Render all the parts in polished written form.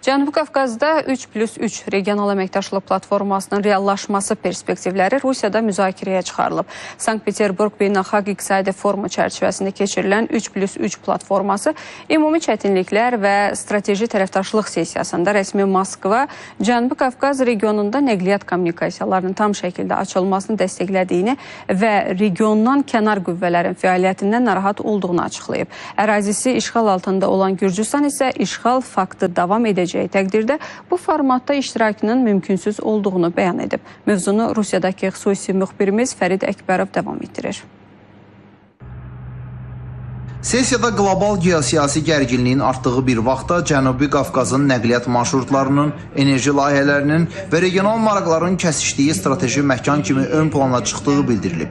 Cənubi Qafqazda 3+3 regional əməkdaşlıq platformasının reallaşması perspektivləri Rusiyada müzakirəyə çıxarılıb. Sankt-Peterburq Beynəlxalq İqtisadi Forumu çərçivəsində keçirilən 3+3 platforması ümumi çətinliklər və strateji tərəfdaşlıq sessiyasında rəsmi Moskva Cənubi Qafqaz regionunda nəqliyyat kommunikasiyalarının tam şəkildə açılmasını dəstəklədiyini və regiondan kənar qüvvələrin fəaliyyətindən narahat olduğunu açıqlayıb. Ərazisi işğal altında olan Gürcüstan isə işğal faktı davam edəcək təqdirdə bu formatda iştirakının mümkünsüz olduğunu bəyan edib. Mövzunu Rusiyadakı xüsusi müxbirimiz Fərid Əkbərov davam etdirir. Sessiyada qlobal geosiyasi gərginliyin artdığı bir vaxtda Cənubi Qafqazın nəqliyyat marşrutlarının, enerji layihələrinin və regional maraqların kəsişdiyi strateji məkan kimi ön plana çıxdığı bildirilib.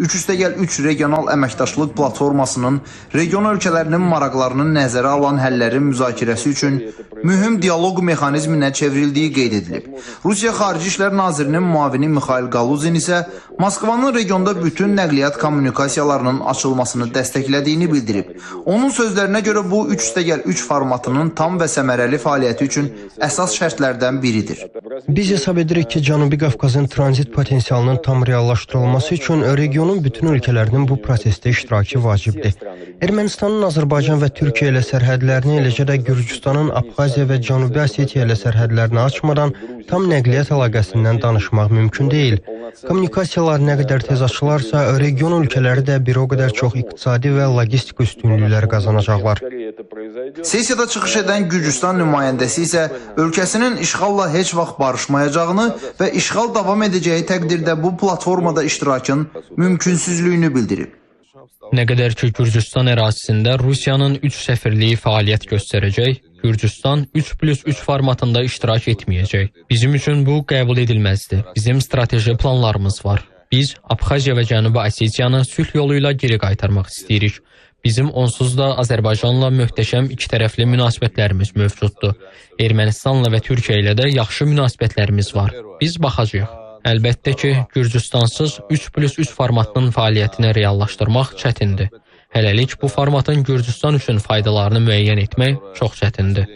3+3 regional əməkdaşlıq platformasının region ölkələrinin maraqlarını nəzərə alan həllərin müzakirəsi üçün mühüm dialoq mexanizminə çevrildiyi qeyd edilib. Rusiya Xarici İşlər Nazirinin müavini Mixail Galuzin isə Moskvanın regionda bütün nəqliyyat kommunikasiyalarının açılmasını dəstəklədiyini bildirib. Onun sözlərinə görə bu 3+3 formatının tam və səmərəli fəaliyyəti üçün əsas şərtlərdən biridir. Biz hesab edirik ki, Cənubi Qafqazın tranzit potensialının tam reallaşdırılması üçün regionun bütün ölkələrinin bu prosesdə iştirakı vacibdir. Ermənistanın Azərbaycan və Türkiyə ilə sərhədlərini, eləcə də Gürcüstanın Abxaziya və Cənubi Osetiya ilə sərhədlərini açmadan tam nəqliyyat əlaqəsindən danışmaq mümkün deyil. Kommunikasiyalar nə qədər tez açılarsa, region ölkələri də bir o qədər çox iqtisadi və logistik üstünlüklər qazanacaqlar. Sessiyada çıxış edən Gürcüstan nümayəndəsi isə ölkəsinin işğalla heç vaxt barışmayacağını və işğal davam edəcəyi təqdirdə bu platformada iştirakın mümkünsüzlüyünü bildirib. Nə qədər ki, Gürcüstan ərazisində Rusiyanın 3 səfirliyi fəaliyyət göstərəcək, Gürcüstan 3+3 formatında iştirak etməyəcək. Bizim üçün bu qəbul edilməzdir. Bizim strateji planlarımız var. Biz Abxaziya və Cənubi Osetiyanı sülh yolu ilə geri qaytarmaq istəyirik. Bizim onsuz da Azərbaycanla möhtəşəm ikitərəfli münasibətlərimiz mövcuddur. Ermənistanla və Türkiyə ilə də yaxşı münasibətlərimiz var. Biz baxacağıq. Əlbəttə ki, Gürcüstansız 3+3 formatının fəaliyyətini reallaşdırmaq çətindir. Hələlik bu formatın Gürcüstan üçün faydalarını müəyyən etmək çox çətindir.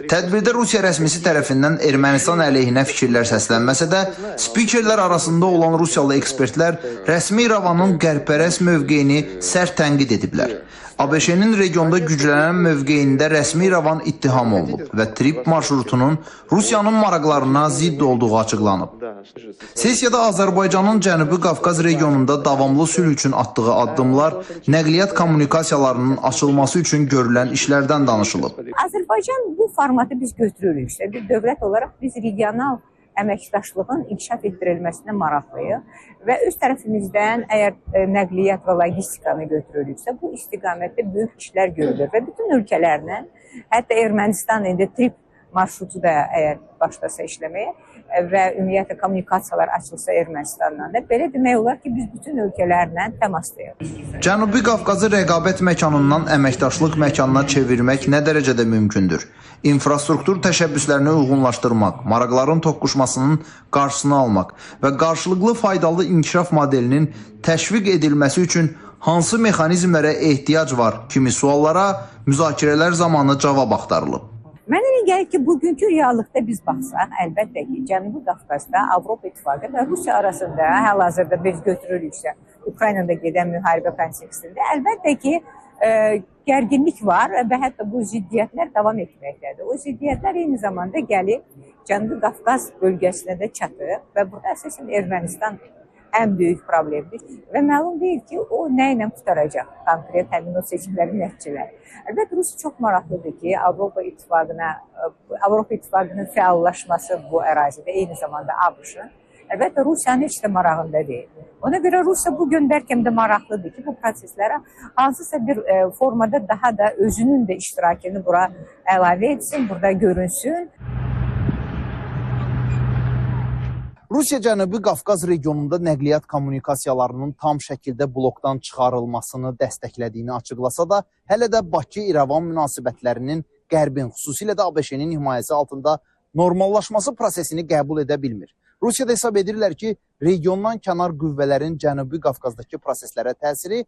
Tədbirdə Rusiya rəsmisi tərəfindən Ermənistan əleyhinə fikirlər səslənməsə də, spikerlər arasında olan Rusiyalı ekspertlər rəsmi İrəvanın qərb-pərəst mövqeyini sərt tənqid ediblər. ABŞ-nin regionda güclənən mövqeyində rəsmi İrəvan ittiham olunub və Trip marşrutunun Rusiyanın maraqlarına zidd olduğu açıqlanıb. Sessiyada Azərbaycanın Cənubi Qafqaz regionunda davamlı sülh üçün atdığı addımlar, nəqliyyat kommunikasiyalarının açılması üçün görülən işlərdən danışılıb. Azərbaycan bu formatı biz götürürük. Bir dövlət olaraq biz regional əməkdaşlığın inkişaf etdirilməsinə maraqlıyıq və öz tərəfimizdən əgər nəqliyyat və logistikanı götürülürsə, bu istiqamətdə böyük işlər görülür və bütün ölkələrlə, hətta Ermənistan indi Trip marşrutu da əgər başlasa işləməyə və ümumiyyətlə kommunikasiyalar açılsa Ermənistanla da, belə demək olar ki, biz bütün ölkələrlə təmasdayıq. Cənubi Qafqazı rəqabət məkanından əməkdaşlıq məkanına çevirmək nə dərəcədə mümkündür? İnfrastruktur təşəbbüslərini uyğunlaşdırmaq, maraqların toqquşmasının qarşısını almaq və qarşılıqlı faydalı inkişaf modelinin təşviq edilməsi üçün hansı mexanizmlərə ehtiyac var kimi suallara müzakirələr zamanı cavab axtarılıb. Mənə elə gəlir ki, bugünkü reallıqda biz baxsaq, əlbəttə ki, Cənubi Qafqazda Avropa İttifaqı və Rusiya arasında hal-hazırda biz götürürüksə, Ukraynada gedən müharibə kontekstində, əlbəttə ki, gərginlik var və hətta bu ziddiyyətlər davam etməkdədir. O ziddiyyətlər eyni zamanda gəlib Cənubi Qafqaz bölgəsinə də çatır və burada əsasən Ermənistan ən böyük problemdir və məlum deyil ki, o nə ilə tutaracaq konkret həmin o seçimlərin nəticələri. Əlbəttə, Rusiya çox maraqlıdır ki, Avropa İttifaqının fəallaşması bu ərazidə, eyni zamanda ABŞ-ın, əlbəttə, Rusiyanın heç də marağında deyil. Ona görə Rusiya bugün bəlkə də maraqlıdır ki, bu proseslərə hansısa bir formada daha da özünün də iştirakını bura əlavə etsin, burada görünsün. Rusiya Cənubi Qafqaz regionunda nəqliyyat kommunikasiyalarının tam şəkildə blokdan çıxarılmasını dəstəklədiyini açıqlasa da, hələ də Bakı-İrəvan münasibətlərinin Qərbin, xüsusilə də ABŞ-nin himayəsi altında normallaşması prosesini qəbul edə bilmir. Rusiyada hesab edirlər ki, regiondan kənar qüvvələrin Cənubi Qafqazdakı proseslərə təsiri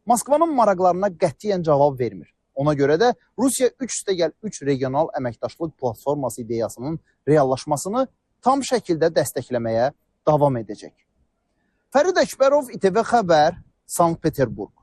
Moskvanın maraqlarına qətiyyən cavab vermir. Ona görə də Rusiya 3+3 regional əməkdaşlıq platforması ideyasının reallaşmasını tam şəkildə dəstəkləməyə davam edəcək. Fərid Əkbərov, İTV Xəbər, Sankt-Peterburq.